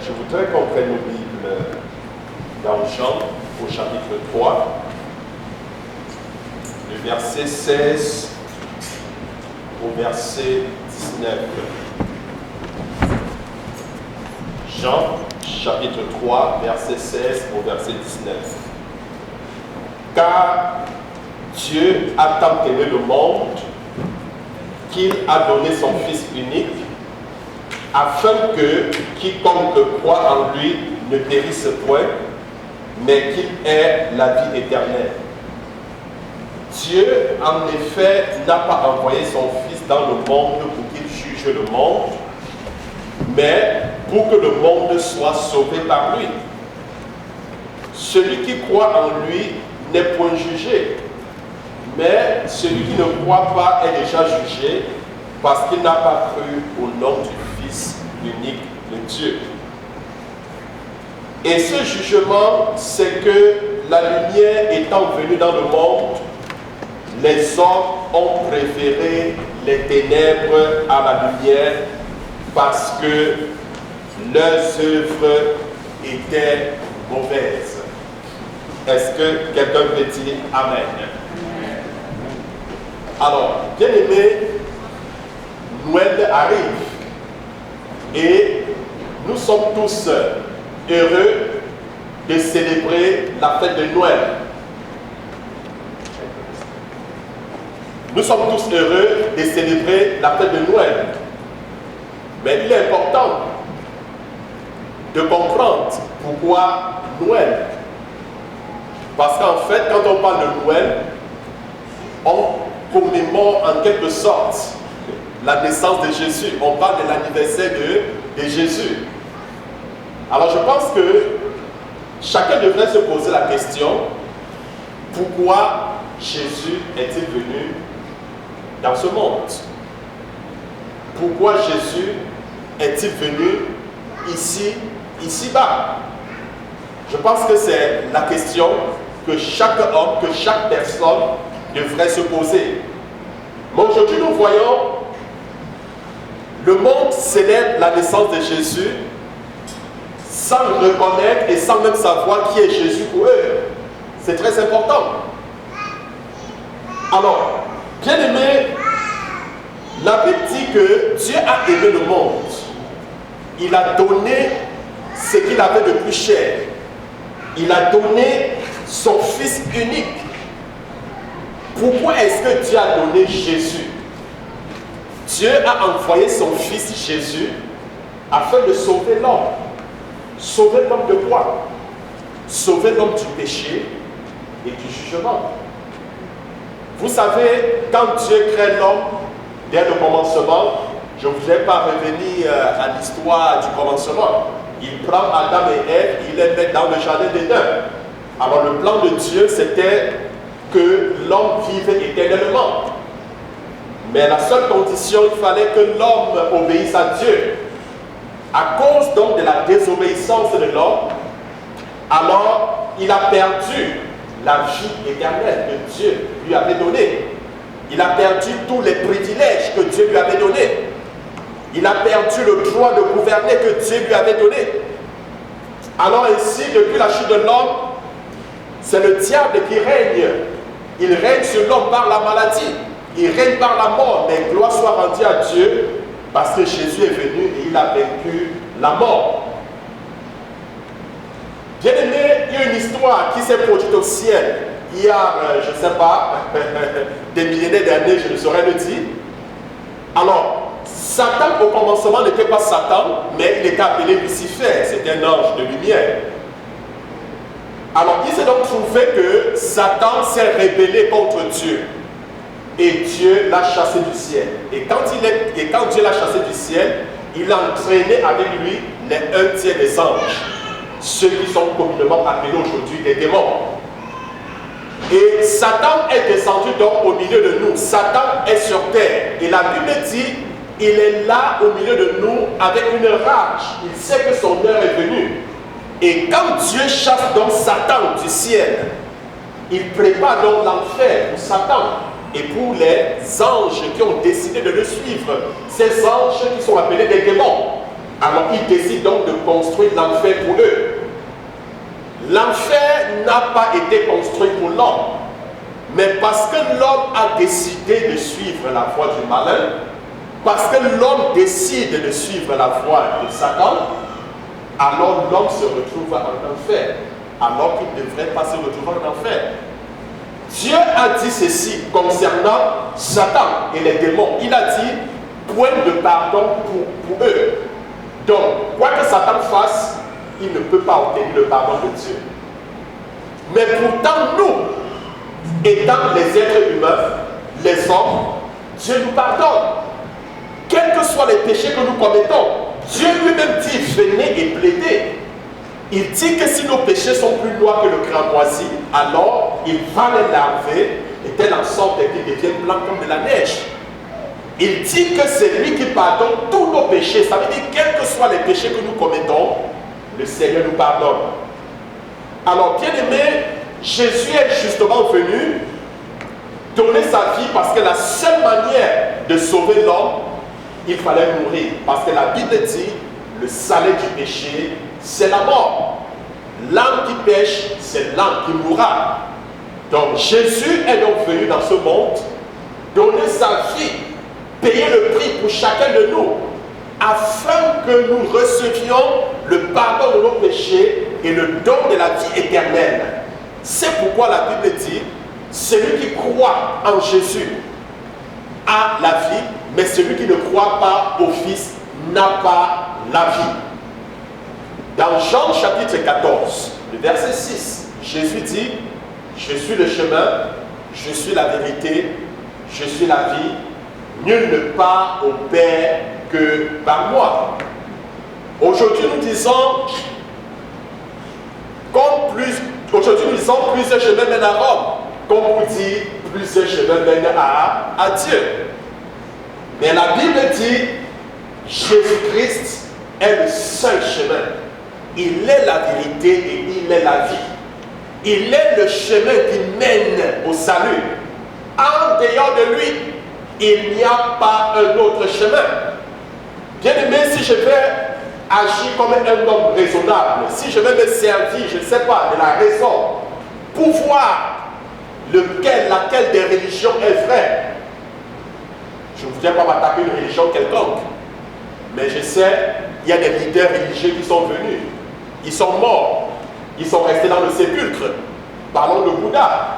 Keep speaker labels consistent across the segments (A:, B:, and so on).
A: Je voudrais qu'on prenne nos Bibles dans Jean au chapitre 3, le verset 16 au verset 19. Jean chapitre 3, verset 16 au verset 19. Car Dieu a tant aimé le monde qu'il a donné son Fils unique, afin que quiconque croit en lui ne périsse point, mais qu'il ait la vie éternelle. Dieu, en effet, n'a pas envoyé son Fils dans le monde pour qu'il juge le monde, mais pour que le monde soit sauvé par lui. Celui qui croit en lui n'est point jugé, mais celui qui ne croit pas est déjà jugé parce qu'il n'a pas cru au nom du Fils unique de Dieu. Et ce jugement, c'est que la lumière étant venue dans le monde, les hommes ont préféré les ténèbres à la lumière parce que leurs œuvres étaient mauvaises. Est-ce que quelqu'un peut dire Amen? Alors, bien aimé, Noël arrive et nous sommes tous heureux de célébrer la fête de Noël. Nous sommes tous heureux de célébrer la fête de Noël. Mais il est important de comprendre pourquoi Noël. Parce qu'en fait, quand on parle de Noël, on commémore en quelque sorte la naissance de Jésus. On parle de l'anniversaire de Jésus. Alors je pense que chacun devrait se poser la question, pourquoi Jésus est-il venu dans ce monde? Pourquoi Jésus est-il venu ici-bas? Je pense que c'est la question que chaque homme, que chaque personne devrait se poser. Mais aujourd'hui, nous voyons le monde célèbre la naissance de Jésus sans le reconnaître et sans même savoir qui est Jésus pour eux. C'est très important. Alors, bien aimé, la Bible dit que Dieu a aimé le monde. Il a donné ce qu'il avait de plus cher. Il a donné son Fils unique. Pourquoi est-ce que Dieu a donné Jésus? Dieu a envoyé son Fils Jésus afin de sauver l'homme. Sauver l'homme de quoi? Sauver l'homme du péché et du jugement. Vous savez, quand Dieu crée l'homme, dès le commencement, je ne voudrais pas revenir à l'histoire du commencement. Il prend Adam et Ève, il les met dans le jardin d'Éden. Alors le plan de Dieu, c'était que l'homme vive éternellement. Mais la seule condition, il fallait que l'homme obéisse à Dieu. À cause donc de la désobéissance de l'homme, alors il a perdu la vie éternelle que Dieu lui avait donnée. Il a perdu tous les privilèges que Dieu lui avait donnés. Il a perdu le droit de gouverner que Dieu lui avait donné. Alors ainsi, depuis la chute de l'homme, c'est le diable qui règne. Il règne sur l'homme par la maladie. Il règne par la mort. Mais gloire soit rendue à Dieu parce que Jésus est venu et il a vaincu la mort. Bien aimé, il y a une histoire qui s'est produite au ciel. Il y a, je ne sais pas, des millénaires d'années, je ne saurais le dire. Alors, Satan au commencement n'était pas Satan, mais il était appelé Lucifer, c'était un ange de lumière. Alors il s'est donc trouvé que Satan s'est rébellé contre Dieu. Et Dieu l'a chassé du ciel. Et quand Dieu l'a chassé du ciel, il a entraîné avec lui les 1/3 des anges, ceux qui sont communément appelés aujourd'hui des démons. Et Satan est descendu donc au milieu de nous. Satan est sur terre. Et la Bible dit, il est là au milieu de nous avec une rage. Il sait que son heure est venue. Et quand Dieu chasse donc Satan du ciel, il prépare donc l'enfer pour Satan et pour les anges qui ont décidé de le suivre. Ces anges qui sont appelés des démons. Alors ils décident donc de construire l'enfer pour eux. L'enfer n'a pas été construit pour l'homme, mais parce que l'homme a décidé de suivre la voie du malin, parce que l'homme décide de suivre la voie de Satan, alors l'homme se retrouve en enfer, alors qu'il ne devrait pas se retrouver en enfer. Dieu a dit ceci concernant Satan et les démons. Il a dit, point de pardon pour eux. Donc, quoi que Satan fasse, il ne peut pas obtenir le pardon de Dieu. Mais pourtant, nous, étant les êtres humains, les hommes, Dieu nous pardonne. Quels que soient les péchés que nous commettons, Dieu lui-même dit, venez et plaidez. Il dit que si nos péchés sont plus noirs que le cramoisi, alors il va les laver et tel en sorte qu'ils deviennent blancs comme de la neige. Il dit que c'est lui qui pardonne tous nos péchés. Ça veut dire, quels que soient les péchés que nous commettons, le Seigneur nous pardonne. Alors, bien aimé, Jésus est justement venu donner sa vie parce que la seule manière de sauver l'homme, il fallait mourir. Parce que la Bible dit, le salaire du péché, c'est la mort. L'âme qui pêche, c'est l'âme qui mourra. Donc, Jésus est donc venu dans ce monde, donner sa vie, payer le prix pour chacun de nous, afin que nous recevions le pardon de nos péchés et le don de la vie éternelle. C'est pourquoi la Bible dit, celui qui croit en Jésus a la vie, mais celui qui ne croit pas au Fils n'a pas la vie. Dans Jean chapitre 14, le verset 6, Jésus dit, je suis le chemin, je suis la vérité, je suis la vie, nul ne part au Père que par moi. Aujourd'hui nous disons, plusieurs chemins mènent à Rome, comme on dit, plusieurs chemins mènent à Dieu. Mais la Bible dit, Jésus-Christ est le seul chemin. Il est la vérité et il est la vie. Il est le chemin qui mène au salut. En dehors de lui, il n'y a pas un autre chemin. Bien aimé, si je vais agir comme un homme raisonnable, si je vais me servir, je ne sais pas, de la raison, pour voir laquelle des religions est vraie, je ne voudrais pas m'attaquer à une religion quelconque, mais je sais, il y a des leaders religieux qui sont venus. Ils sont morts. Ils sont restés dans le sépulcre. Parlons de Bouddha.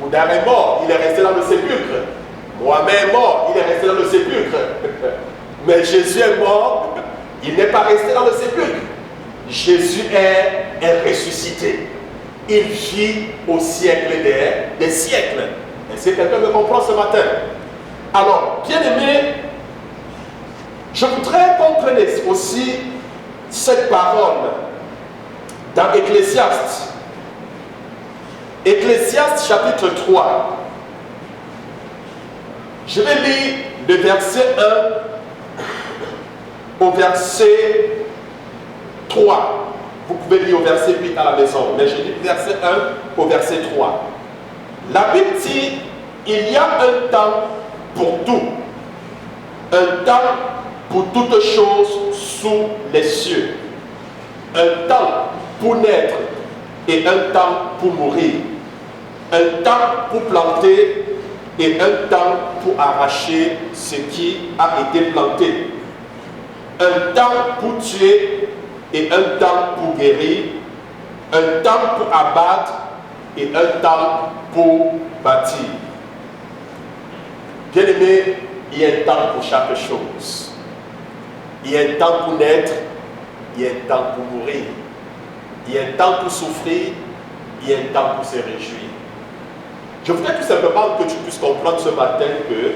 A: Bouddha est mort. Il est resté dans le sépulcre. Mohamed est mort. Il est resté dans le sépulcre. Mais Jésus est mort. Il n'est pas resté dans le sépulcre. Jésus est ressuscité. Il vit au siècle des siècles. Est-ce que quelqu'un me comprend ce matin? Alors, bien aimé, je voudrais qu'on prenne aussi cette parole dans Ecclésiaste. Ecclésiaste chapitre 3. Je vais lire le verset 1 au verset 3. Vous pouvez lire au verset 8 à la maison, mais je lis le verset 1 au verset 3. La Bible dit, il y a un temps pour tout, un temps pour toutes choses sous les cieux, un temps pour naître et un temps pour mourir, un temps pour planter et un temps pour arracher ce qui a été planté, un temps pour tuer et un temps pour guérir, un temps pour abattre et un temps pour bâtir. Bien aimé, il y a un temps pour chaque chose. Il y a un temps pour naître, il y a un temps pour mourir. Il y a un temps pour souffrir, il y a un temps pour se réjouir. Je voudrais tout simplement que tu puisses comprendre ce matin que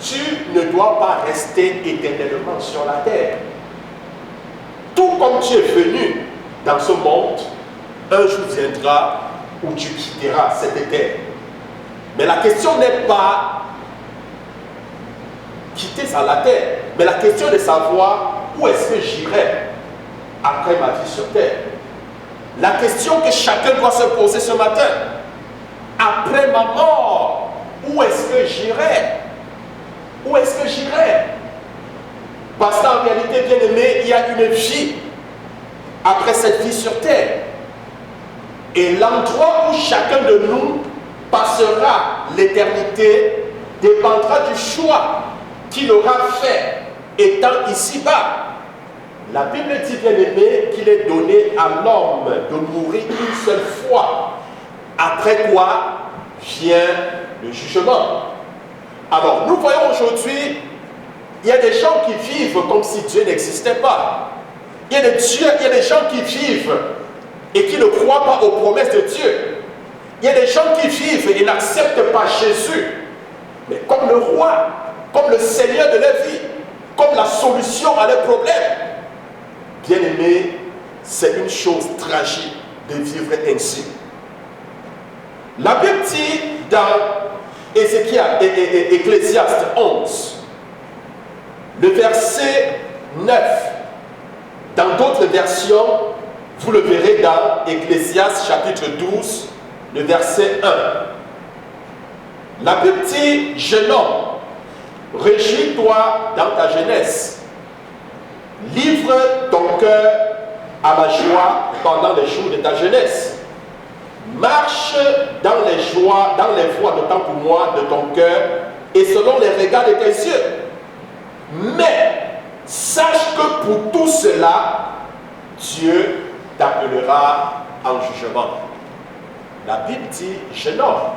A: tu ne dois pas rester éternellement sur la terre. Tout comme tu es venu dans ce monde, un jour viendra où tu quitteras cette terre. Mais la question n'est pas quitter ça la terre, mais la question est de savoir où est-ce que j'irai après ma vie sur terre. La question que chacun doit se poser ce matin, après ma mort, où est-ce que j'irai? Où est-ce que j'irai? Parce qu'en réalité, bien aimé, il y a une vie après cette vie sur terre. Et l'endroit où chacun de nous passera l'éternité dépendra du choix qu'il aura fait étant ici-bas. La Bible dit, bien aimé, qu'il est donné à l'homme de mourir une seule fois. Après quoi vient le jugement. Alors, nous voyons aujourd'hui, il y a des gens qui vivent comme si Dieu n'existait pas. Il y a des gens qui vivent et qui ne croient pas aux promesses de Dieu. Il y a des gens qui vivent et n'acceptent pas Jésus, mais comme le roi, comme le Seigneur de leur vie, comme la solution à leurs problèmes. Bien aimé, c'est une chose tragique de vivre ainsi. La Bible dit dans Ecclésiaste 11, le verset 9, dans d'autres versions, vous le verrez dans Ecclésiaste chapitre 12, le verset 1. La Bible dit, jeune homme, réjouis-toi dans ta jeunesse. Livre ton cœur à la joie pendant les jours de ta jeunesse. Marche dans les joies, dans les voies de temps pour moi de ton cœur et selon les regards de tes yeux. Mais sache que pour tout cela, Dieu t'appellera en jugement. La Bible dit, jeune homme,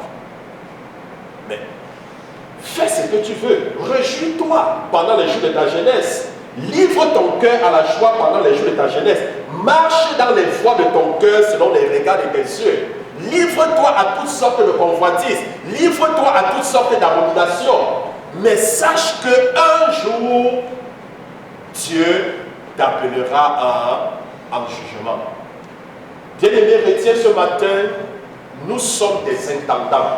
A: mais fais ce que tu veux, réjouis-toi pendant les jours de ta jeunesse. Livre ton cœur à la joie pendant les jours de ta jeunesse. Marche dans les voies de ton cœur selon les regards de tes yeux. Livre-toi à toutes sortes de convoitises. Livre-toi à toutes sortes d'abominations. Mais sache qu'un jour, Dieu t'appellera en jugement. Bien-aimé, retiens ce matin, nous sommes des intendants.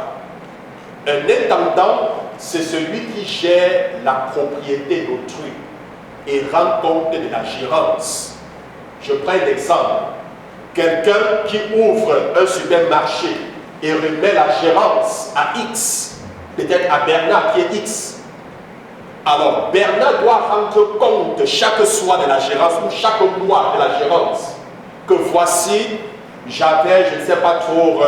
A: Un intendant, c'est celui qui gère la propriété d'autrui et rend compte de la gérance. Je prends un exemple. Quelqu'un qui ouvre un supermarché et remet la gérance à X, peut-être à Bernard qui est X. Alors Bernard doit rendre compte chaque soir de la gérance ou chaque mois de la gérance. Que voici, j'avais, je ne sais pas trop,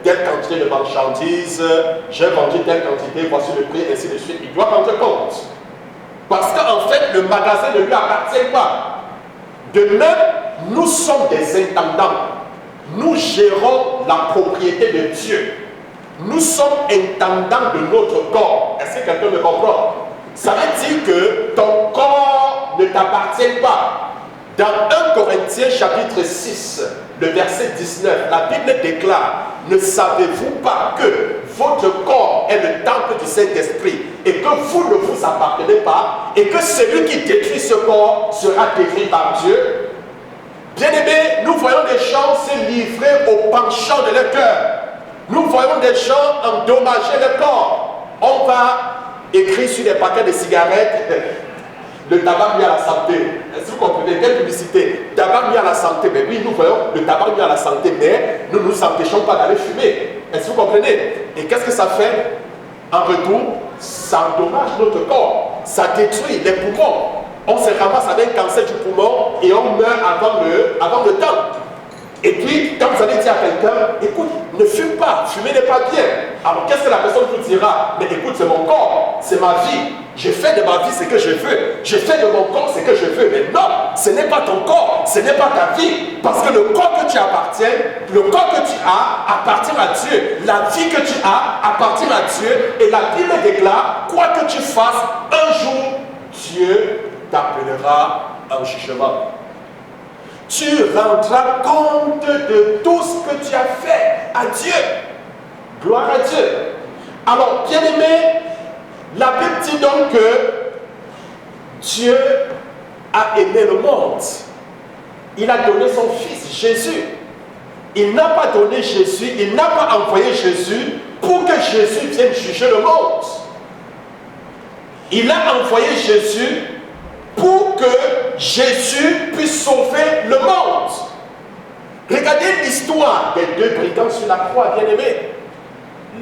A: telle quantité de marchandises, j'ai vendu telle quantité, voici le prix, ainsi de suite. Il doit rendre compte. Parce qu'en fait, le magasin ne lui appartient pas. De même, nous sommes des intendants. Nous gérons la propriété de Dieu. Nous sommes intendants de notre corps. Est-ce que quelqu'un me comprend? Ça veut dire que ton corps ne t'appartient pas. Dans 1 Corinthiens chapitre 6, le verset 19, la Bible déclare, ne savez-vous pas que votre corps est le temple du Saint-Esprit et que vous ne vous appartenez pas et que celui qui détruit ce corps sera détruit par Dieu? Bien-aimés, nous voyons des gens se livrer au penchant de leur cœur. Nous voyons des gens endommager le corps. On va écrire sur des paquets de cigarettes le tabac mis à la santé. Est-ce que vous comprenez? Quelle publicité? Tabac mis à la santé. Mais oui, nous voyons le tabac mis à la santé, mais nous ne nous empêchons pas d'aller fumer. Est-ce que vous comprenez? Et qu'est-ce que ça fait? En retour, ça endommage notre corps. Ça détruit les poumons. On se ramasse avec un cancer du poumon et on meurt avant le temps. Et puis, quand vous allez dire à quelqu'un, écoute, ne fume pas, fumer n'est pas bien. Alors, qu'est-ce que la personne vous dira? Mais écoute, c'est mon corps, c'est ma vie. Je fais de ma vie ce que je veux. Je fais de mon corps ce que je veux. Mais non, ce n'est pas ton corps, ce n'est pas ta vie. Parce que le corps que tu appartiens, le corps que tu as appartient à Dieu. La vie que tu as appartient à Dieu. Et la Bible déclare, quoi que tu fasses, un jour, Dieu t'appellera en jugement. Tu rendras compte de tout ce que tu as fait à Dieu. Gloire à Dieu. Alors, bien-aimé, la Bible dit donc que Dieu a aimé le monde. Il a donné son Fils Jésus. Il n'a pas donné Jésus, il n'a pas envoyé Jésus pour que Jésus vienne juger le monde. Il a envoyé Jésus pour que Jésus puisse sauver le monde. Regardez l'histoire des deux brigands sur la croix, bien-aimés.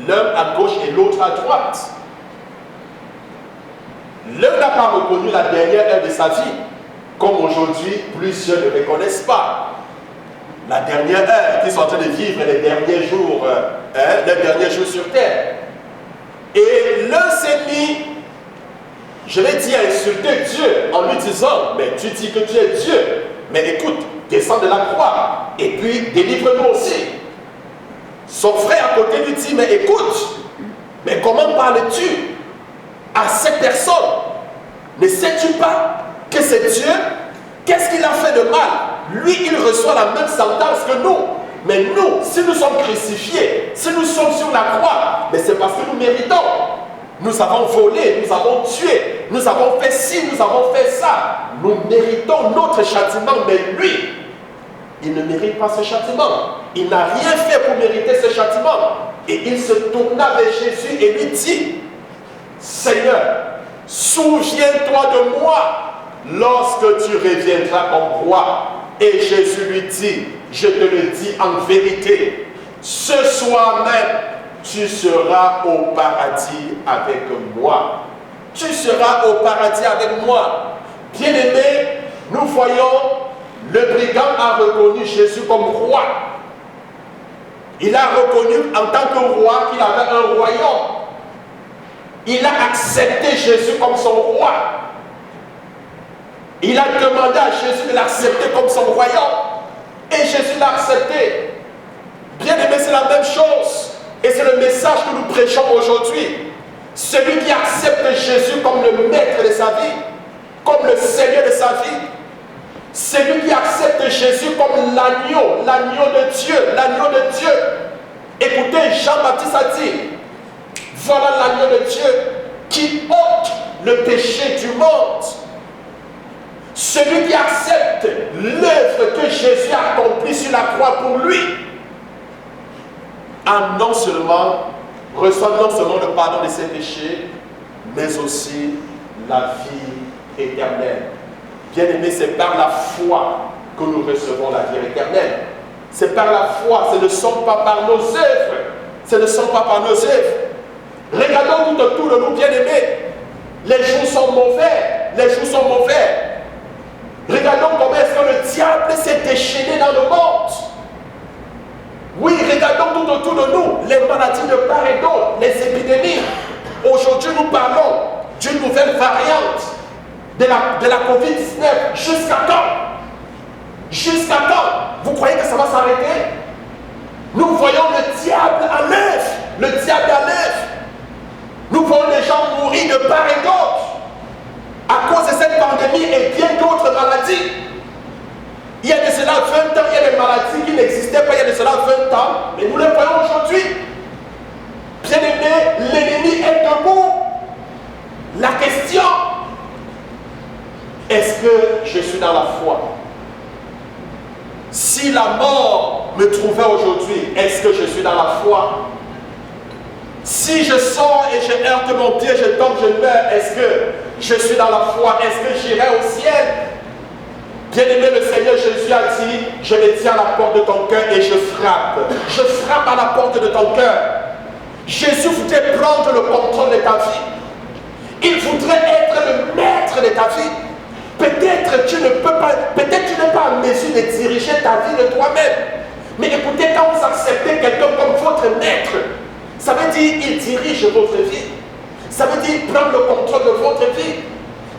A: L'un à gauche et l'autre à droite. L'un n'a pas reconnu la dernière heure de sa vie, comme aujourd'hui, plusieurs ne reconnaissent pas. La dernière heure qu'ils sont en train de vivre, les derniers jours sur terre. Et l'un s'est mis, je vais dire, à insulter Dieu en lui disant, mais tu dis que tu es Dieu, mais écoute, descends de la croix et puis délivre-nous aussi. Son frère à côté lui dit, mais écoute, mais comment parles-tu à cette personne? Ne sais-tu pas que c'est Dieu? Qu'est-ce qu'il a fait de mal? Lui, il reçoit la même sentence que nous. Mais nous, si nous sommes crucifiés, si nous sommes sur la croix, mais c'est parce que nous méritons. Nous avons volé, nous avons tué, nous avons fait ci, nous avons fait ça. Nous méritons notre châtiment, mais lui, il ne mérite pas ce châtiment. Il n'a rien fait pour mériter ce châtiment. Et il se tourna vers Jésus et lui dit, Seigneur, souviens-toi de moi lorsque tu reviendras comme roi. Et Jésus lui dit, je te le dis en vérité, ce soir même, tu seras au paradis avec moi. Tu seras au paradis avec moi. Bien-aimés, nous voyons, le brigand a reconnu Jésus comme roi. Il a reconnu en tant que roi qu'il avait un royaume. Il a accepté Jésus comme son roi. Il a demandé à Jésus de l'accepter comme son royaume. Et Jésus l'a accepté. Bien aimé, c'est la même chose. Et c'est le message que nous prêchons aujourd'hui. Celui qui accepte Jésus comme le maître de sa vie, comme le Seigneur de sa vie. Celui qui accepte Jésus comme l'agneau de Dieu, l'agneau de Dieu. Écoutez, Jean-Baptiste a dit, voilà l'agneau de Dieu qui ôte le péché du monde. Celui qui accepte l'œuvre que Jésus a accomplie sur la croix pour lui, reçoit non seulement le pardon de ses péchés, mais aussi la vie éternelle. Bien-aimés, c'est par la foi que nous recevons la vie éternelle. C'est par la foi, ce ne sont pas par nos œuvres. Ce ne sont pas par nos œuvres. Regardons tout autour de nous, bien-aimés. Les jours sont mauvais. Les jours sont mauvais. Regardons comment est-ce que le diable s'est déchaîné dans le monde. Oui, regardons tout autour de nous, les maladies de part et d'autre, les épidémies. Aujourd'hui, nous parlons d'une nouvelle variante de la COVID-19. Jusqu'à quand? Jusqu'à quand? Vous croyez que ça va s'arrêter? Nous voyons le diable à l'œuvre. Le diable à l'œuvre. Nous voyons les gens mourir de part et d'autre à cause de cette pandémie et bien d'autres maladies. Il y a de cela 20 ans, il y a des maladies qui n'existaient pas il y a de cela 20 ans, mais nous les voyons aujourd'hui. Bien aimé, l'ennemi est debout. La question, est-ce que je suis dans la foi? Si la mort me trouvait aujourd'hui, est-ce que je suis dans la foi? Si je sors et je heurte mon pied, je tombe, je meurs, est-ce que je suis dans la foi? Est-ce que j'irai au ciel? Bien-aimé, le Seigneur Jésus a dit, je me tiens à la porte de ton cœur et je frappe. Je frappe à la porte de ton cœur. Jésus voudrait prendre le contrôle de ta vie. Il voudrait être le maître de ta vie. Peut-être tu ne peux pas, peut-être tu n'es pas en mesure de diriger ta vie de toi-même. Mais écoutez, quand vous acceptez quelqu'un comme votre maître, ça veut dire qu'il dirige votre vie. Ça veut dire prendre le contrôle de votre vie.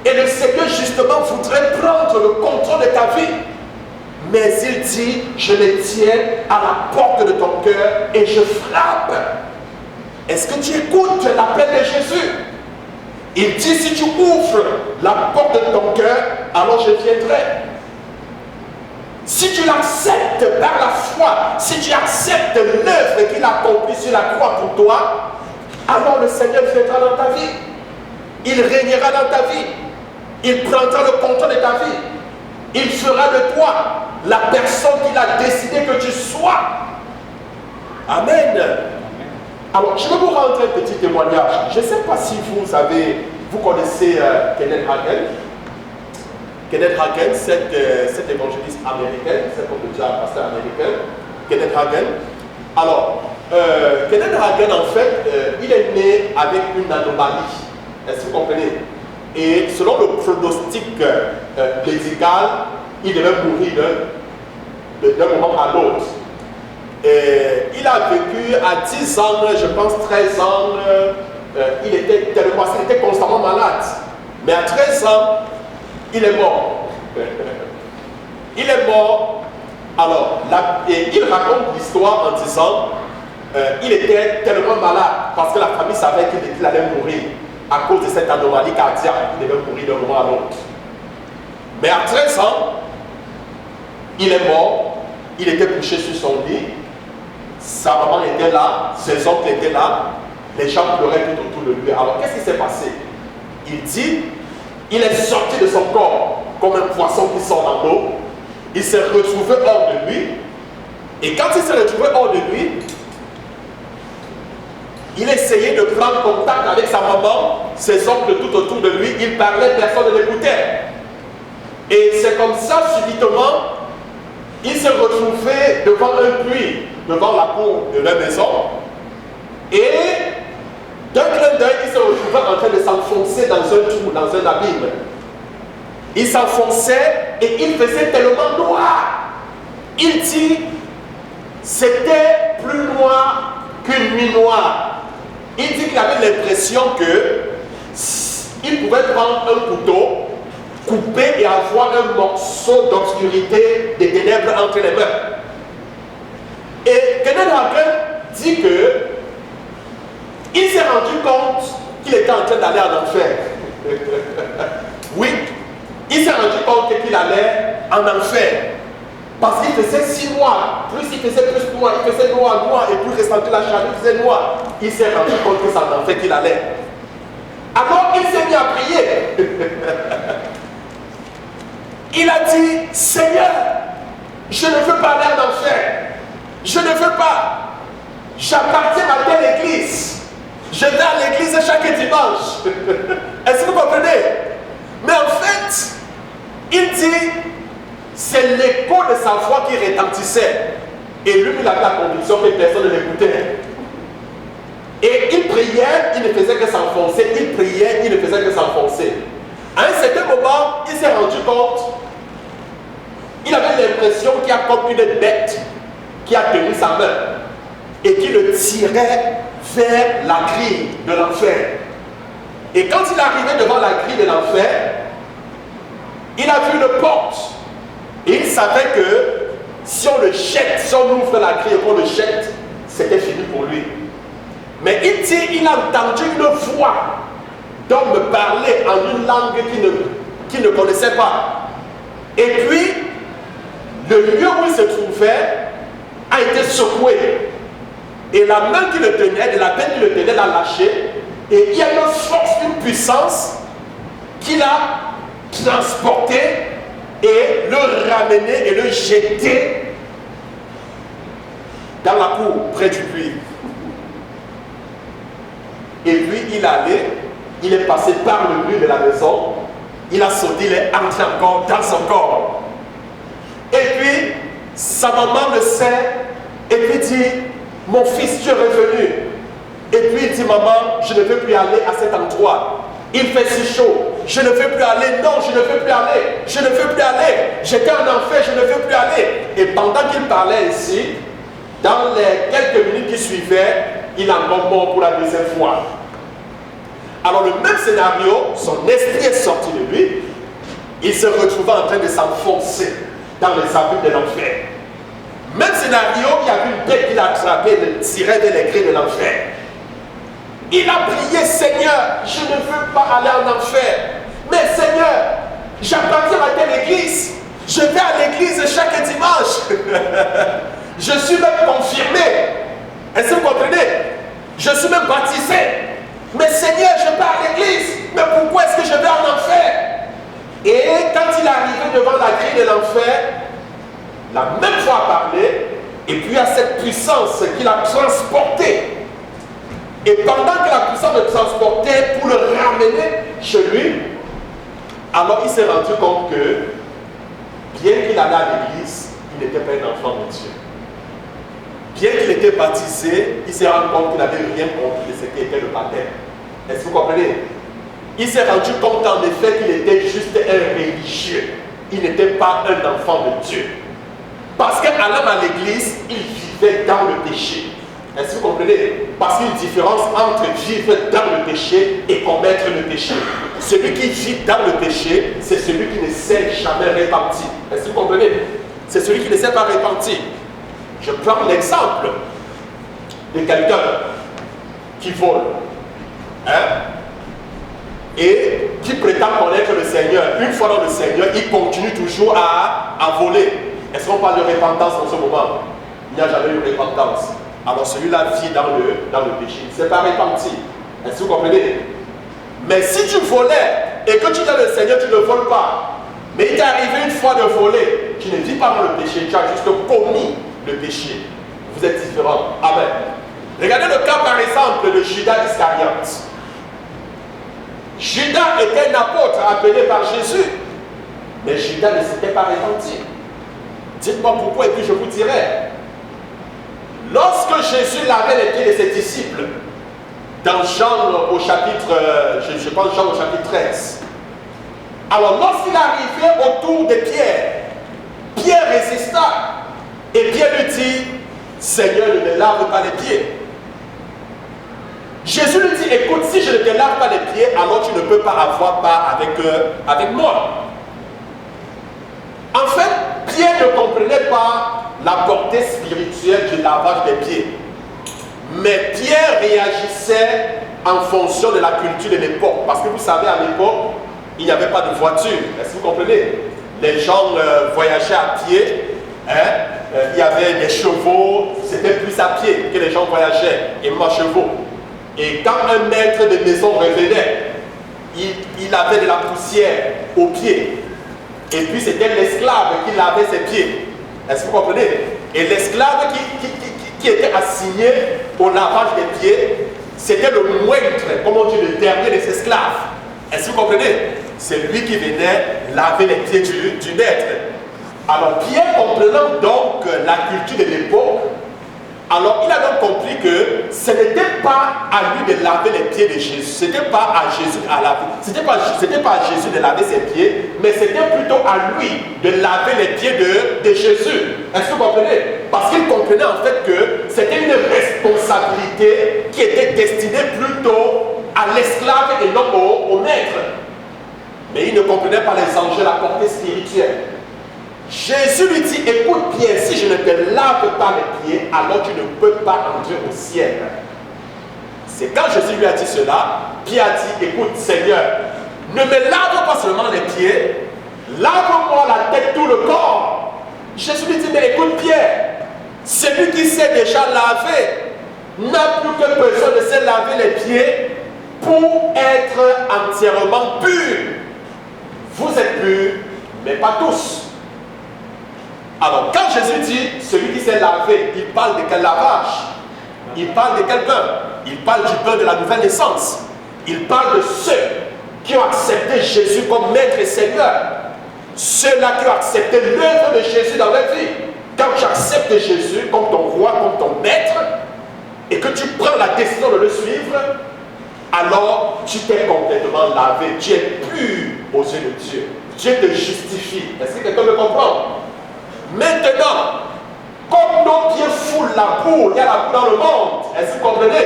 A: Et le Seigneur justement voudrait prendre le contrôle de ta vie. Mais il dit, je me tiens à la porte de ton cœur et je frappe. Est-ce que tu écoutes l'appel de Jésus? Il dit, si tu ouvres la porte de ton cœur, alors je viendrai. Si tu l'acceptes par la foi, si tu acceptes l'œuvre qu'il a accomplie sur la croix pour toi, alors le Seigneur viendra dans ta vie. Il régnera dans ta vie. Il prendra le contrôle de ta vie. Il fera de toi la personne qu'il a décidé que tu sois. Amen. Alors, je vais vous rendre un petit témoignage. Je ne sais pas si vous connaissez Kenneth Hagin. Kenneth Hagin, cette évangéliste américaine, c'est comme le dit un pasteur américain, Kenneth Hagin. Alors, Kenneth Hagin, en fait, il est né avec une anomalie. Est-ce que vous comprenez? Et selon le pronostic médical, il devait mourir d'un moment à l'autre. Il a vécu à 10 ans, je pense 13 ans, il était constamment malade. Mais à 13 ans, il est mort. Il est mort. Alors, et il raconte l'histoire en disant, il était tellement malade parce que la famille savait qu'il allait mourir à cause de cette anomalie cardiaque. Il devait mourir d'un moment à l'autre. Mais à 13 ans, il est mort. Il était couché sur son lit. Sa maman était là, ses oncles étaient là. Les gens pleuraient tout autour de lui. Alors, qu'est-ce qui s'est passé? Il dit, il est sorti de son corps comme un poisson qui sort dans l'eau. Il s'est retrouvé hors de lui. Et quand il s'est retrouvé hors de lui, il essayait de prendre contact avec sa maman, ses oncles tout autour de lui. Il parlait, personne ne l'écoutait. Et c'est comme ça, subitement, il s'est retrouvé devant un puits, devant la cour de leur maison. Et d'un clin d'œil, il s'est retrouvé en train de s'enfoncer dans un trou, dans un abîme. Il s'enfonçait et il faisait tellement noir. Il dit, c'était plus noir qu'une nuit noire. Il dit qu'il avait l'impression qu'il pouvait prendre un couteau, couper et avoir un morceau d'obscurité, des ténèbres entre les mains. Et Kenneth Hagin dit que il s'est rendu compte qu'il était en train d'aller en enfer. Oui, il s'est rendu compte qu'il allait en enfer. Parce qu'il faisait si noir, plus il faisait plus noir, il faisait noir, noir, et plus ressentait la chaleur, il faisait noir. Il s'est rendu compte que c'est en enfer qu'il allait. Alors il s'est mis à prier. Il a dit, Seigneur, je ne veux pas aller en enfer. Je ne veux pas. J'appartiens à telle église. Je vais à l'église chaque dimanche. Est-ce que vous comprenez? Mais en fait, il dit, c'est l'écho de sa voix qui retentissait. Et lui, il avait la conviction que personne ne l'écoutait. Et il priait, il ne faisait que s'enfoncer. Il priait, il ne faisait que s'enfoncer. À un certain moment, il s'est rendu compte, il avait l'impression qu'il y a comme une bête qui a tenu sa main et qui le tirait vers la grille de l'enfer. Et quand il est arrivé devant la grille de l'enfer, il a vu une porte. Et il savait que si on le jette, si on ouvre la grille et qu'on le jette, c'était fini pour lui. Mais il dit, il a entendu une voix d'homme parler en une langue qu'il ne connaissait pas. Et puis, le lieu où il se trouvait a été secoué. Et la main qui le tenait, de la peine qui le tenait, l'a lâché. Et il y a une force, une puissance qui l'a transporté et le ramener et le jeter dans la cour, près du puits. Et puis il allait, il est passé par le mur de la maison, il a sauté, il est entré encore dans son corps. Et puis, sa maman le sait, et puis dit, mon fils, tu es revenu. Et puis il dit, maman, je ne veux plus aller à cet endroit. Il fait si chaud. Je ne veux plus aller. Non, je ne veux plus aller. Je ne veux plus aller. J'étais en enfer, je ne veux plus aller. Et pendant qu'il parlait ici, dans les quelques minutes qui suivaient, il en est mort pour la deuxième fois. Alors le même scénario, son esprit est sorti de lui. Il se retrouvait en train de s'enfoncer dans les abîmes de l'enfer. Même scénario, il y avait une bête qui l'a attrapé et le tirait vers les grilles de l'enfer. Il a prié, Seigneur, je ne veux pas aller en enfer. Mais Seigneur, j'appartiens à telle église. Je vais à l'église chaque dimanche. Je suis même confirmé. Est-ce que vous comprenez? Je suis même baptisé. Mais Seigneur, je vais à l'église. Mais pourquoi est-ce que je vais en enfer? Et quand il est arrivé devant la grille de l'enfer, la même voix a parlé. Et puis il y a cette puissance qui l'a transporté. Et pendant que la puissance le transportait pour le ramener chez lui, alors il s'est rendu compte que, bien qu'il allait à l'église, il n'était pas un enfant de Dieu. Bien qu'il était baptisé, il s'est rendu compte qu'il n'avait rien compris de ce qu'était le baptême. Est-ce que vous comprenez? il s'est rendu compte en effet qu'il était juste un religieux. Il n'était pas un enfant de Dieu. Parce qu'allant à l'église, il vivait dans le péché. Est-ce que vous comprenez? Parce qu'il y a une différence entre vivre dans le péché et commettre le péché. Celui qui vit dans le péché, c'est celui qui ne s'est jamais repenti. Est-ce que vous comprenez? C'est celui qui ne s'est pas repenti. Je prends l'exemple de quelqu'un qui vole. Et qui prétend connaître le Seigneur. Une fois dans le Seigneur, il continue toujours à voler. Est-ce qu'on parle de repentance en ce moment? Il n'y a jamais eu de repentance. Alors celui-là vit dans le péché. Il ne s'est pas repenti. Est-ce que vous comprenez? Mais si tu volais et que tu dis le Seigneur, tu ne voles pas. Mais il t'est arrivé une fois de voler. Tu ne vis pas dans le péché, tu as juste commis le péché. Vous êtes différents. Amen. Regardez le cas par exemple de Judas Iscariote. Judas était un apôtre appelé par Jésus. Mais Judas ne s'était pas repenti. Dites-moi pourquoi et puis je vous dirai. Lorsque Jésus lavait les pieds de ses disciples, dans Jean au chapitre, je pense Jean au chapitre 13. Alors lorsqu'il arrivait autour de Pierre, Pierre résista. Et Pierre lui dit, Seigneur, ne me lave pas les pieds. Jésus lui dit, écoute, si je ne te lave pas les pieds, alors tu ne peux pas avoir part avec moi. En fait, Pierre ne comprenait pas la portée spirituelle du lavage des pieds. Mais Pierre réagissait en fonction de la culture de l'époque. Parce que vous savez, à l'époque, il n'y avait pas de voiture. Est-ce que vous comprenez? Les gens voyageaient à pied. Il y avait des chevaux. C'était plus à pied que les gens voyageaient. Et moins chevaux. Et quand un maître de maison revenait, il avait de la poussière aux pieds. Et puis c'était l'esclave qui lavait ses pieds. Est-ce que vous comprenez? Et l'esclave qui était assigné au lavage des pieds, c'était le moindre, comme on dit, le dernier des esclaves. Est-ce que vous comprenez? C'est lui qui venait laver les pieds du maître. Alors Pierre, comprenant donc la culture de l'époque, alors il a donc compris que ce n'était pas à lui de laver les pieds de Jésus, ce n'était pas à Jésus à laver, c'était pas à Jésus de laver ses pieds, mais c'était plutôt à lui de laver les pieds de Jésus. Est-ce que vous comprenez? Parce qu'il comprenait en fait que c'était une responsabilité qui était destinée plutôt à l'esclave et non au maître. Mais il ne comprenait pas les enjeux, la portée spirituelle. Jésus lui dit, écoute Pierre, si je ne te lave pas les pieds, alors tu ne peux pas entrer au ciel. C'est quand Jésus lui a dit cela, Pierre a dit, écoute Seigneur, ne me lave pas seulement les pieds, lave-moi la tête, tout le corps. Jésus lui dit, mais écoute Pierre, celui qui s'est déjà lavé n'a plus que besoin de se laver les pieds pour être entièrement pur. Vous êtes purs, mais pas tous. Alors, quand Jésus dit, celui qui s'est lavé, il parle de quel lavage? Il parle de quel bain? Il parle du bain de la nouvelle naissance. Il parle de ceux qui ont accepté Jésus comme maître et Seigneur. Ceux-là qui ont accepté l'œuvre de Jésus dans leur vie. Quand tu acceptes Jésus comme ton roi, comme ton maître, et que tu prends la décision de le suivre, alors tu t'es complètement lavé. Tu es pur aux yeux de Dieu. Dieu te justifie. Est-ce que quelqu'un me comprend? Maintenant, comme nos pieds foulent la boue, il y a la boue dans le monde. Est-ce que vous comprenez?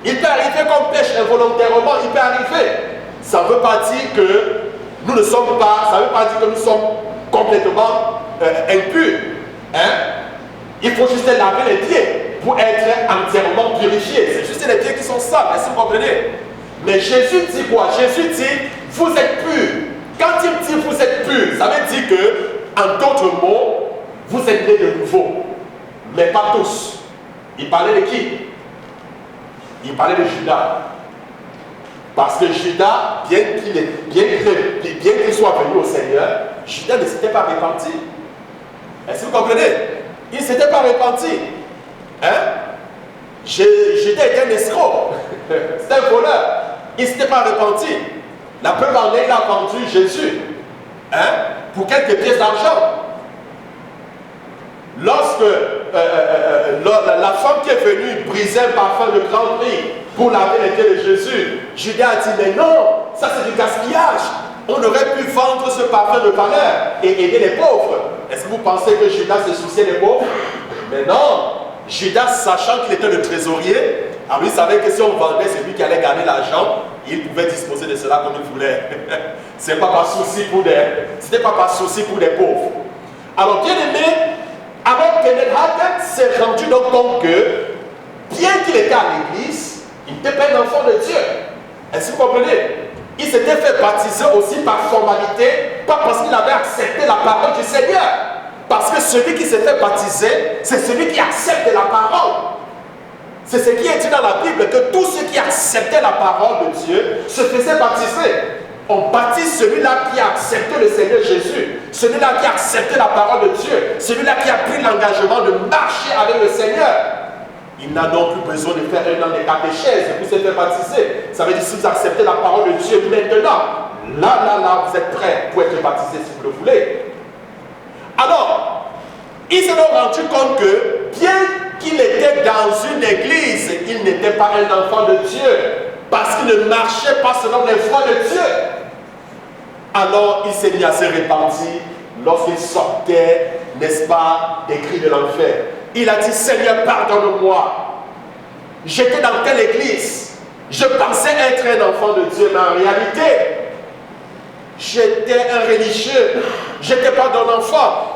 A: Il peut arriver qu'on pêche involontairement, il peut arriver. Ça ne veut pas dire que nous ne sommes pas, ça ne veut pas dire que nous sommes complètement impurs. Il faut juste laver les pieds pour être entièrement purifié. C'est juste les pieds qui sont sales, est-ce que vous comprenez? Mais Jésus dit quoi? Jésus dit, vous êtes purs. Quand il dit vous êtes purs, ça veut dire que, en d'autres mots, vous êtes nés de nouveau, mais pas tous. Il parlait de qui? Il parlait de Judas. Parce que Judas, bien qu'il soit venu au Seigneur, Judas ne s'était pas repenti. Est-ce que vous comprenez? Il ne s'était pas repenti. Judas était un escroc. C'était un voleur. Il ne s'était pas repenti. La preuve en est, il a vendu Jésus. Pour quelques pièces d'argent. Lorsque la femme qui est venue briser un parfum de grand prix pour laver les pieds de Jésus, Judas a dit, mais non, ça c'est du gaspillage. On aurait pu vendre ce parfum de valeur et aider les pauvres. Est-ce que vous pensez que Judas se souciait des pauvres? Mais non. Judas, sachant qu'il était le trésorier, alors il savait que si on vendait celui qui allait gagner l'argent, il pouvait disposer de cela comme il voulait. C'était pas par souci pour des pauvres. Alors bien aimé, alors Kenneth Hagin s'est rendu donc compte que, bien qu'il était à l'église, il n'était pas un enfant de Dieu. Est-ce que vous comprenez? Il s'était fait baptiser aussi par formalité, pas parce qu'il avait accepté la parole du Seigneur. Parce que celui qui s'est fait baptiser, c'est celui qui accepte la parole. C'est ce qui est dit dans la Bible, que tous ceux qui acceptaient la parole de Dieu se faisaient baptiser. On baptise celui-là qui a accepté le Seigneur Jésus, celui-là qui a accepté la parole de Dieu, celui-là qui a pris l'engagement de marcher avec le Seigneur. Il n'a donc plus besoin de faire un an de catéchèse pour se faire baptiser. Ça veut dire si vous acceptez la parole de Dieu maintenant, là, vous êtes prêts pour être baptisé si vous le voulez. Alors, il s'est donc rendu compte que bien qu'il était dans une église, il n'était pas un enfant de Dieu, parce qu'il ne marchait pas selon les voies de Dieu. Alors, il s'est mis à se repentir lorsqu'il sortait, n'est-ce pas, des cris de l'enfer. Il a dit, Seigneur, pardonne-moi. J'étais dans telle église. Je pensais être un enfant de Dieu, mais en réalité, j'étais un religieux. Je n'étais pas d'un enfant.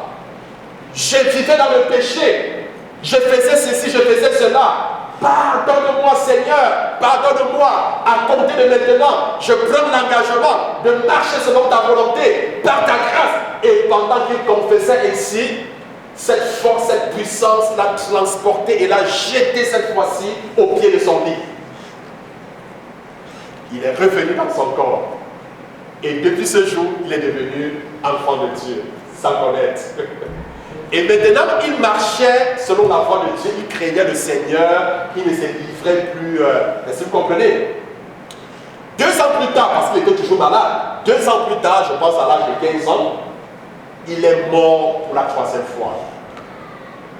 A: Je vivais dans le péché. Je faisais ceci, je faisais cela. Pardonne-moi, Seigneur. Pardonne-moi. À compter de maintenant, je prends l'engagement de marcher selon ta volonté, par ta grâce. Et pendant qu'il confessait ainsi, cette force, cette puissance l'a transporté et l'a jeté cette fois-ci au pied de son lit. Il est revenu dans son corps. Et depuis ce jour, il est devenu enfant de Dieu, sans connaître. Et maintenant, il marchait selon la voie de Dieu, il craignait le Seigneur, il ne se livrait plus. Est-ce que vous comprenez? 2 ans plus tard, parce qu'il était toujours malade, 2 ans plus tard, je pense à l'âge de 15 ans, il est mort pour la 3e fois.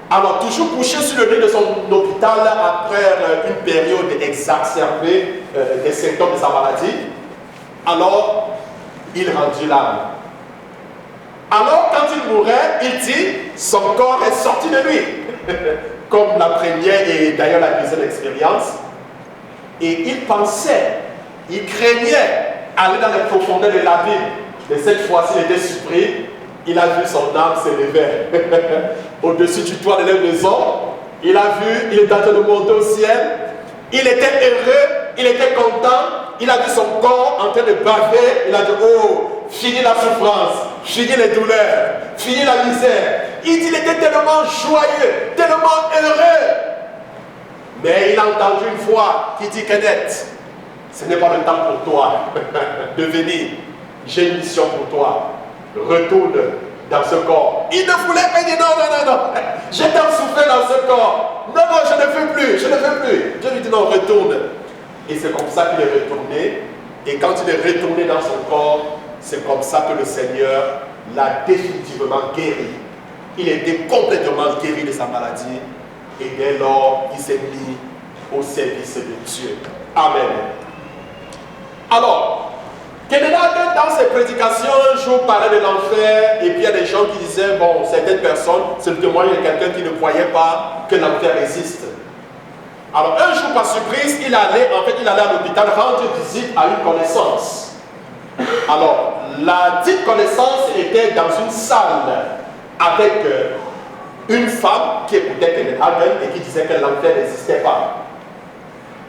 A: Alors, toujours couché sur le lit de son hôpital après une période exacerbée des symptômes de sa maladie, alors, il rendit l'âme. Alors, quand il mourait, il dit, son corps est sorti de lui. Comme la première et d'ailleurs la deuxième expérience. Et il pensait, il craignait aller dans les profondeurs de l'abîme. Mais cette fois-ci, il était surpris. Il a vu son âme s'élever au-dessus du toit de la maison. Il a vu, il est en train de monter au ciel. Il était heureux, il était content. Il a vu son corps en train de baver. Il a dit, oh, fini la souffrance, fini les douleurs, fini la misère. Il dit, il était tellement joyeux, tellement heureux. Mais il a entendu une voix qui dit, Kenneth, ce n'est pas le temps pour toi de venir. J'ai une mission pour toi. Retourne dans ce corps. Il ne voulait pas dire non. J'ai tant souffert dans ce corps. Non, je ne veux plus, Dieu lui dit non, retourne. Et c'est comme ça qu'il est retourné. Et quand il est retourné dans son corps, c'est comme ça que le Seigneur l'a définitivement guéri. Il était complètement guéri de sa maladie. Et dès lors, il s'est mis au service de Dieu. Amen. Alors, Kenneth Hagin, dans ses prédications, un jour parlait de l'enfer, et puis il y a des gens qui disaient, bon, certaines personnes, c'est le témoignage de quelqu'un qui ne croyait pas que l'enfer existe. Alors un jour, par surprise, il allait à l'hôpital rendre visite à une connaissance. Alors, la dite connaissance était dans une salle avec une femme qui écoutait Kenneth Hagin et qui disait que l'enfer n'existait pas.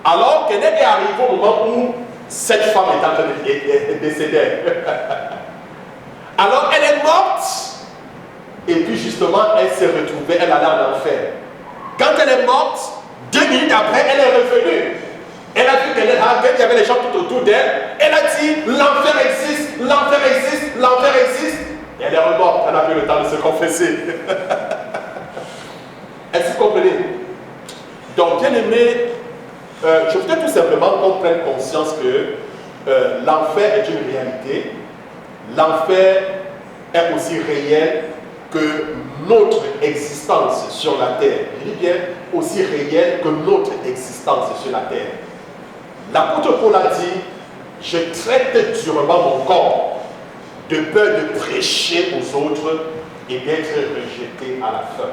A: Alors, Kenneth est arrivé au moment où cette femme est en train de décéder. Alors elle est morte. Et puis justement, elle s'est retrouvée, elle allait en enfer. Quand elle est morte, 2 minutes après, elle est revenue. Elle a vu Kenneth Hagin, il y avait les gens tout autour d'elle. Elle a dit, l'enfer existe, l'enfer existe, l'enfer existe. Et elle est remorte, elle n'a plus le temps de se confesser. Est-ce que vous comprenez? Donc, bien aimé, je voudrais tout simplement qu'on prenne conscience que l'enfer est une réalité. L'enfer est aussi réel que notre existence sur la terre. Je dis bien aussi réel que notre existence sur la terre. L'apôtre Paul a dit, je traite durement mon corps de peur de prêcher aux autres et d'être rejeté à la fin.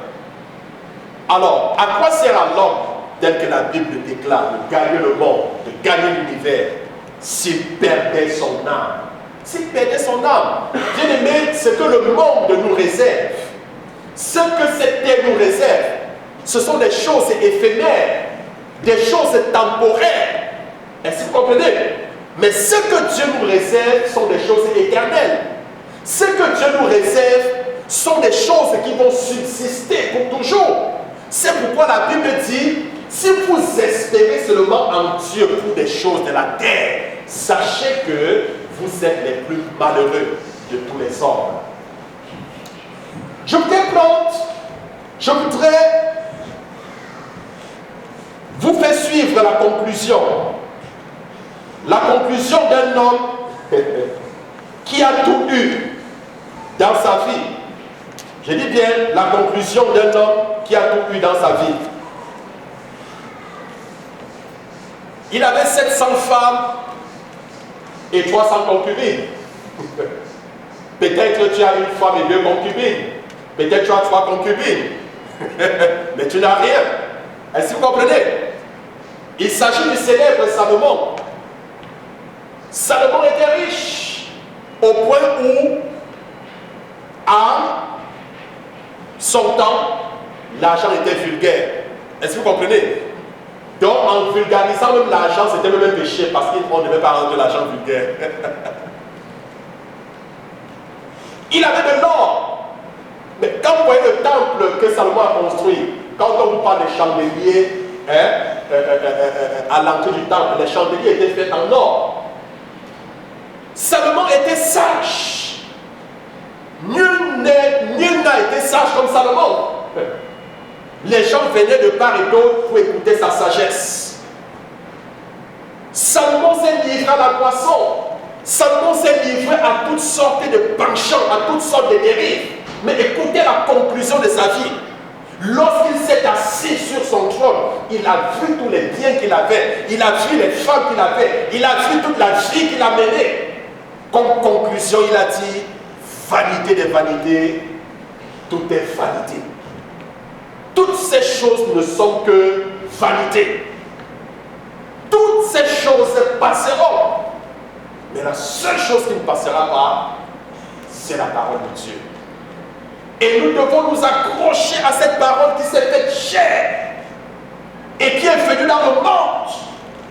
A: Alors, à quoi sert à l'homme, tel que la Bible déclare, de gagner le monde, de gagner l'univers, s'il perdait son âme? S'il perdait son âme, bien aimé, ce que le monde nous réserve, ce que cette terre nous réserve, ce sont des choses éphémères, des choses temporaires. Est-ce que vous comprenez? Mais ce que Dieu nous réserve sont des choses éternelles. Ce que Dieu nous réserve sont des choses qui vont subsister pour toujours. C'est pourquoi la Bible dit, si vous espérez seulement en Dieu pour des choses de la terre, sachez que vous êtes les plus malheureux de tous les hommes. Je voudrais vous faire suivre la conclusion. La conclusion d'un homme qui a tout eu dans sa vie. Je dis bien la conclusion d'un homme qui a tout eu dans sa vie. Il avait 700 femmes et 300 concubines. Peut-être tu as une femme et 2 concubines. Peut-être tu as 3 concubines. Mais tu n'as rien. Est-ce que vous comprenez? Il s'agit du célèbre Salomon. Salomon était riche au point où, à son temps, l'argent était vulgaire. Est-ce que vous comprenez? Donc, en vulgarisant même l'argent, c'était même un péché parce qu'on ne devait pas rendre l'argent vulgaire. Il avait de l'or. Mais quand vous voyez le temple que Salomon a construit, quand on vous parle des chandeliers, à l'entrée du temple, les chandeliers étaient faits en or. Salomon était sage. Nul n'a été sage comme Salomon. Les gens venaient de part et d'autre pour écouter sa sagesse. Salomon s'est livré à la boisson. Salomon s'est livré à toutes sortes de penchants, à toutes sortes de dérives. Mais écoutez la conclusion de sa vie. Lorsqu'il s'est assis sur son trône, il a vu tous les biens qu'il avait. Il a vu les femmes qu'il avait. Il a vu toute la vie qu'il a menée. Comme conclusion, il a dit, vanité des vanités, tout est vanité. Toutes ces choses ne sont que vanité. Toutes ces choses passeront. Mais la seule chose qui ne passera pas, c'est la parole de Dieu. Et nous devons nous accrocher à cette parole qui s'est faite chair et qui est venue dans le monde.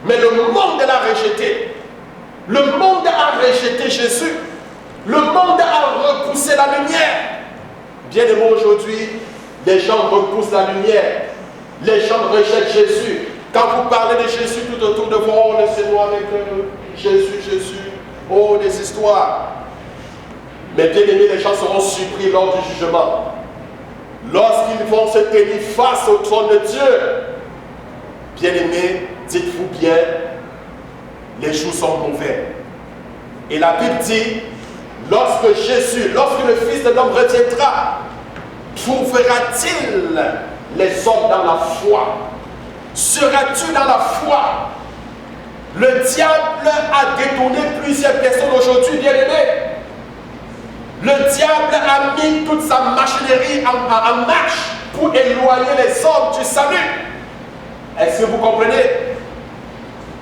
A: Mais le monde l'a rejeté. Le monde a rejeté Jésus. Le monde a repoussé la lumière. Bien aimé, aujourd'hui, les gens repoussent la lumière. Les gens rejettent Jésus. Quand vous parlez de Jésus tout autour de vous, oh, laissez-nous avec Jésus. Oh, des histoires. Mais bien aimé, les gens seront surpris lors du jugement. Lorsqu'ils vont se tenir face au trône de Dieu. Bien aimé, dites-vous bien, les jours sont mauvais. Et la Bible dit, lorsque le Fils de l'homme reviendra, trouvera-t-il les hommes dans la foi? Seras-tu dans la foi? Le diable a détourné plusieurs personnes aujourd'hui, bien aimés. Le diable a mis toute sa machinerie en marche pour éloigner les hommes du salut. Est-ce que vous comprenez?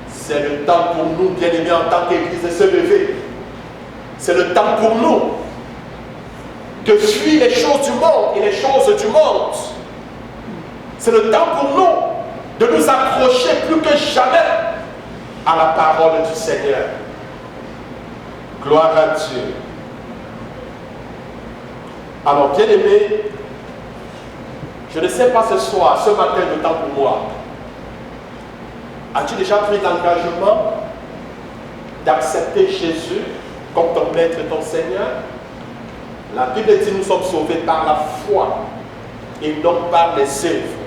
A: C'est le temps pour nous, bien aimés, en tant qu'Église, de se lever. C'est le temps pour nous de fuir les choses du monde et les choses du monde. C'est le temps pour nous de nous accrocher plus que jamais à la parole du Seigneur. Gloire à Dieu. Alors, bien aimé, je ne sais pas ce soir, ce matin, le temps pour moi. As-tu déjà pris l'engagement d'accepter Jésus comme ton maître et ton Seigneur? La Bible dit nous sommes sauvés par la foi et non par les œuvres.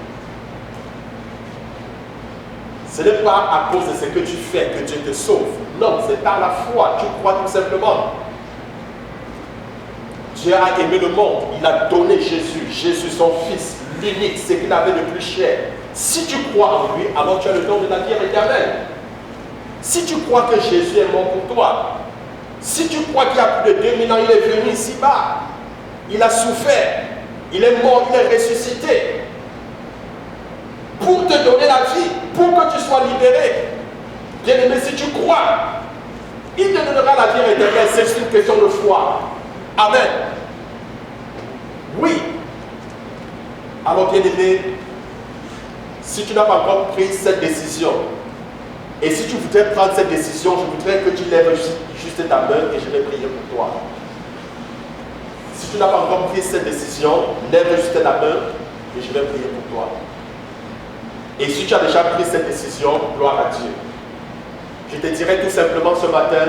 A: Ce n'est pas à cause de ce que tu fais que Dieu te sauve. Non, c'est par la foi. Tu crois tout simplement. Dieu a aimé le monde. Il a donné Jésus. Jésus, son Fils, l'unique, ce qu'il avait de plus cher. Si tu crois en lui, alors tu as le don de la vie éternelle. Si tu crois que Jésus est mort pour toi, si tu crois qu'il y a plus de 2000 ans, il est venu ici-bas, il a souffert, il est mort, il est ressuscité, pour te donner la vie, pour que tu sois libéré. Bien-aimé, si tu crois, il te donnera la vie éternelle. C'est une question de foi. Amen. Oui. Alors, bien-aimé, si tu n'as pas encore pris cette décision, et si tu voudrais prendre cette décision, je voudrais que tu lèves juste ta main et je vais prier pour toi. Si tu n'as pas encore pris cette décision, lève juste ta main et je vais prier pour toi. Et si tu as déjà pris cette décision, gloire à Dieu. Je te dirais tout simplement ce matin,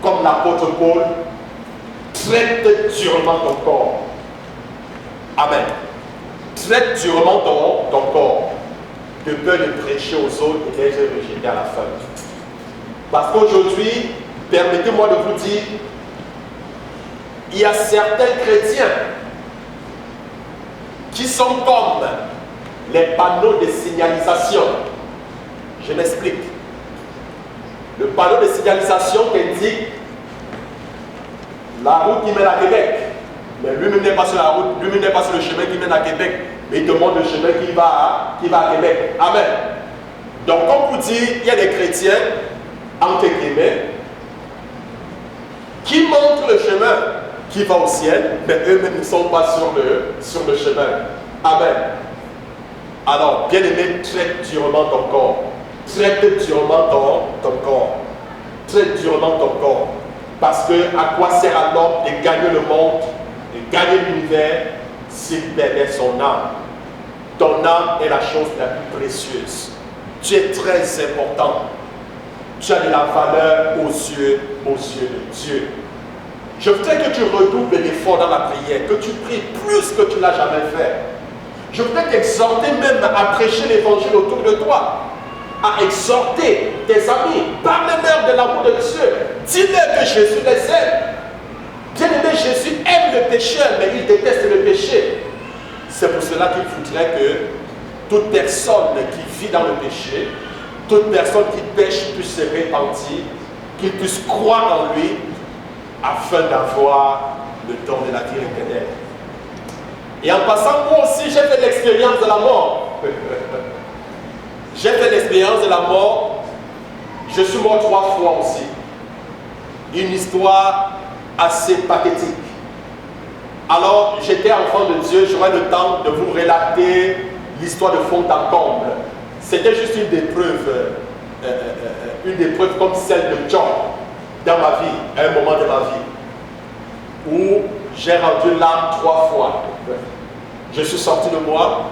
A: comme l'apôtre Paul, traite durement ton corps. Amen. Traite durement ton corps, de peur de prêcher aux autres et d'être rejeté à la fin. Parce qu'aujourd'hui, permettez-moi de vous dire, il y a certains chrétiens qui sont comme les panneaux de signalisation. Je m'explique. Le panneau de signalisation qui indique la route qui mène à Québec. Mais lui-même n'est pas sur la route, lui-même n'est pas sur le chemin qui mène à Québec. Mais il te montre le chemin qui va à Québec. Amen. Donc, comme vous dites, il y a des chrétiens, entre guillemets, qui montrent le chemin qui va au ciel, mais eux-mêmes ne sont pas sur le chemin. Amen. Alors, bien-aimé, traite durement ton corps. Traite durement ton corps. Traite durement ton corps. Parce que à quoi sert à l'homme de gagner le monde, de gagner l'univers, s'il perdait son âme? Ton âme est la chose la plus précieuse. Tu es très important. Tu as de la valeur aux yeux de Dieu. Je voudrais que tu redoubles l'effort dans la prière, que tu pries plus que tu ne l'as jamais fait. Je voudrais t'exhorter même à prêcher l'évangile autour de toi, à exhorter tes amis, parle-leur de l'amour de Dieu. Dis-leur que Jésus les aime. Bien-aimé, Jésus aime le pécheur, mais il déteste le péché. C'est pour cela qu'il voudrait que toute personne qui vit dans le péché, toute personne qui pêche puisse se repentir, qu'il puisse croire en lui, afin d'avoir le don de la vie éternelle. Et en passant, moi aussi, j'ai fait l'expérience de la mort. J'ai fait l'expérience de la mort. Je suis mort 3 fois aussi. Une histoire assez pathétique. Alors, j'étais enfant de Dieu, j'aurais le temps de vous relater l'histoire de fond en comble. C'était juste une épreuve comme celle de Job dans ma vie, à un moment de ma vie, où j'ai rendu l'âme 3 fois. Je suis sorti de moi,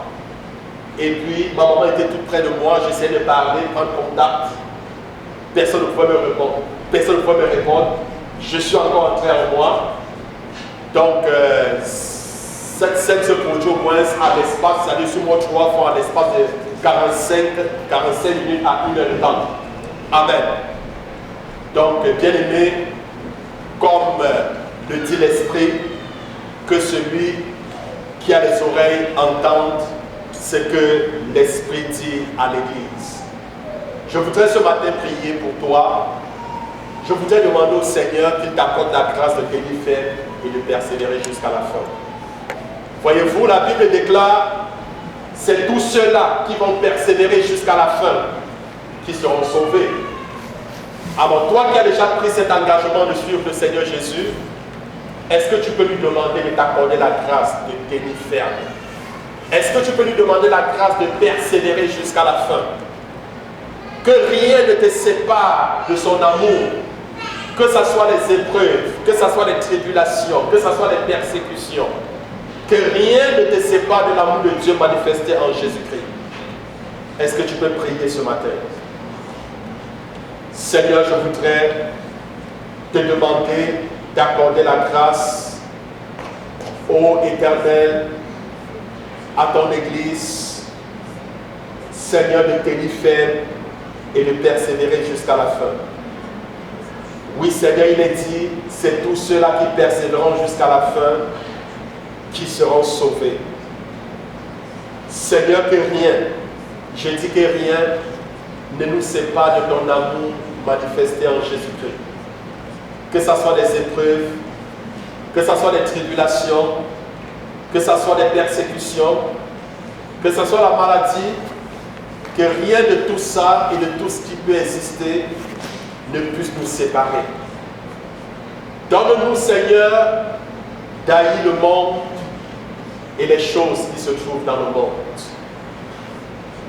A: et puis ma maman était toute près de moi, j'essayais de parler, prendre contact. Personne ne pouvait me répondre. Personne ne pouvait me répondre. Je suis encore entré en moi. Donc, cette scène se produit au moins à l'espace, ça dit sur moi 3 fois, à l'espace de 45 minutes à 1 heure de temps. Amen. Donc, bien-aimé, comme le dit l'Esprit, que celui qui a les oreilles entende ce que l'Esprit dit à l'Église. Je voudrais ce matin prier pour toi. Je voudrais demander au Seigneur qu'il t'accorde la grâce de tenir ferme et de persévérer jusqu'à la fin. Voyez-vous, la Bible déclare, c'est tous ceux-là qui vont persévérer jusqu'à la fin qui seront sauvés. Alors toi qui as déjà pris cet engagement de suivre le Seigneur Jésus, est-ce que tu peux lui demander de t'accorder la grâce de tenir ferme? Est-ce que tu peux lui demander la grâce de persévérer jusqu'à la fin? Que rien ne te sépare de son amour, que ce soit les épreuves, que ce soit les tribulations, que ce soit les persécutions, que rien ne te sépare de l'amour de Dieu manifesté en Jésus-Christ. Est-ce que tu peux prier ce matin? Seigneur, je voudrais te demander d'accorder la grâce, ô Éternel, à ton Église, Seigneur, de tenir ferme et de persévérer jusqu'à la fin. Oui, Seigneur, il est dit, c'est tous ceux-là qui persévéreront jusqu'à la fin qui seront sauvés. Seigneur, que rien, je dis que rien ne nous sépare de ton amour manifesté en Jésus-Christ. Que ce soit des épreuves, que ce soit des tribulations, que ce soit des persécutions, que ce soit la maladie, que rien de tout ça et de tout ce qui peut exister ne puisse nous séparer. Donne-nous, Seigneur, d'haïr le monde et les choses qui se trouvent dans le monde.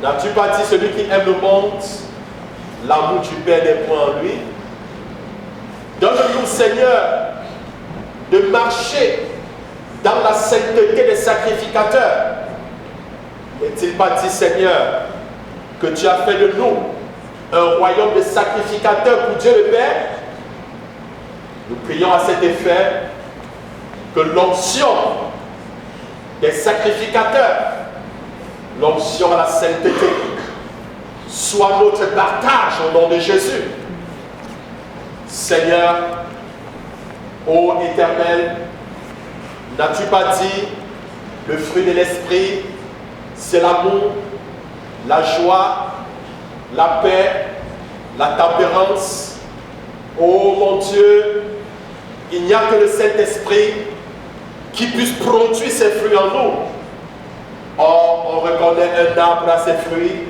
A: N'as-tu pas dit celui qui aime le monde, l'amour du Père n'est point en lui? Donne-nous, Seigneur, de marcher dans la sainteté des sacrificateurs. N'est-il pas dit, Seigneur, que tu as fait de nous un royaume de sacrificateurs pour Dieu le Père? Nous prions à cet effet que l'onction des sacrificateurs, l'onction à la sainteté, soit notre partage au nom de Jésus. Seigneur, ô Éternel, n'as-tu pas dit le fruit de l'esprit, c'est l'amour, la joie, la paix, la tempérance? Ô mon Dieu, il n'y a que le Saint-Esprit qui puisse produire ses fruits en nous. Or, on reconnaît un arbre à ses fruits.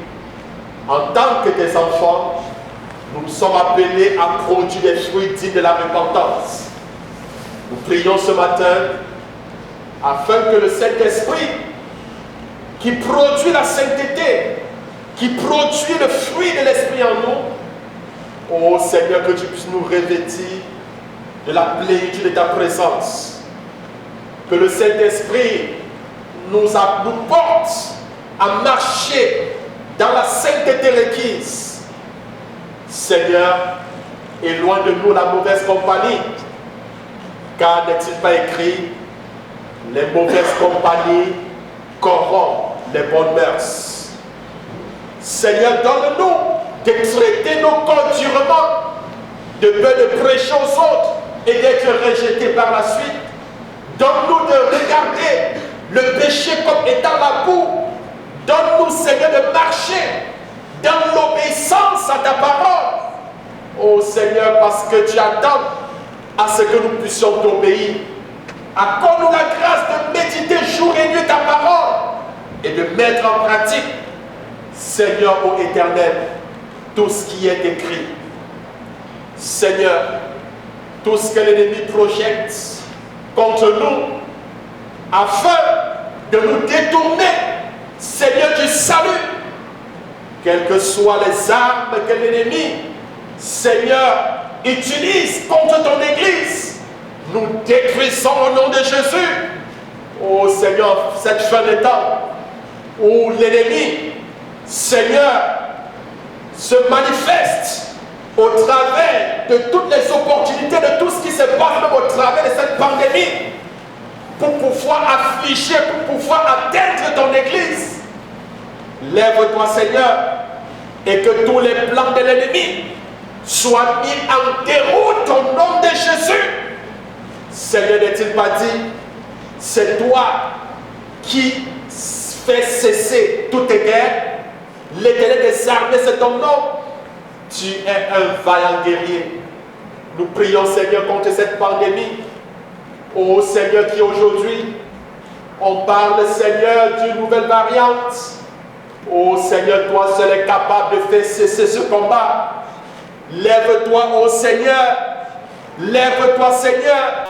A: En tant que des enfants, nous sommes appelés à produire des fruits dignes de la repentance. Nous prions ce matin afin que le Saint-Esprit, qui produit la sainteté, qui produit le fruit de l'Esprit en nous, ô Seigneur, que tu puisses nous revêtir de la plénitude de ta présence. Que le Saint-Esprit nous porte à marcher dans la sainteté requise. Seigneur, éloigne de nous la mauvaise compagnie, car n'est-il pas écrit, les mauvaises compagnies corrompent les bonnes mœurs. Seigneur, donne-nous de traiter nos corps durement, de peur de prêcher aux autres et d'être rejetés par la suite. Donne-nous de regarder le péché comme étant la boue. Donne-nous, Seigneur, de marcher dans l'obéissance à ta parole. Oh Seigneur, parce que tu attends à ce que nous puissions t'obéir. Accorde-nous la grâce de méditer jour et nuit ta parole et de mettre en pratique, Seigneur, ô Éternel, tout ce qui est écrit. Seigneur, tout ce que l'ennemi projette contre nous, afin de nous détourner, Seigneur, du salut, quelles que soient les armes que l'ennemi, Seigneur, utilise contre ton Église, nous détruisons au nom de Jésus. Oh Seigneur, cette fin de temps où l'ennemi, Seigneur, se manifeste au travers de toutes les opportunités, de tout ce qui se passe, même au travers de cette pandémie, pour pouvoir affliger, pour pouvoir atteindre ton Église. Lève-toi, Seigneur, et que tous les plans de l'ennemi soient mis en déroute au nom de Jésus. Seigneur, n'est-il pas dit, c'est toi qui fais cesser toutes les guerres, l'Éternel des armées, c'est ton nom. Tu es un vaillant guerrier. Nous prions, Seigneur, contre cette pandémie. Oh Seigneur, qui aujourd'hui, on parle, Seigneur, d'une nouvelle variante. Oh Seigneur, toi seul es capable de faire cesser ce combat. Lève-toi, oh Seigneur. Lève-toi, Seigneur.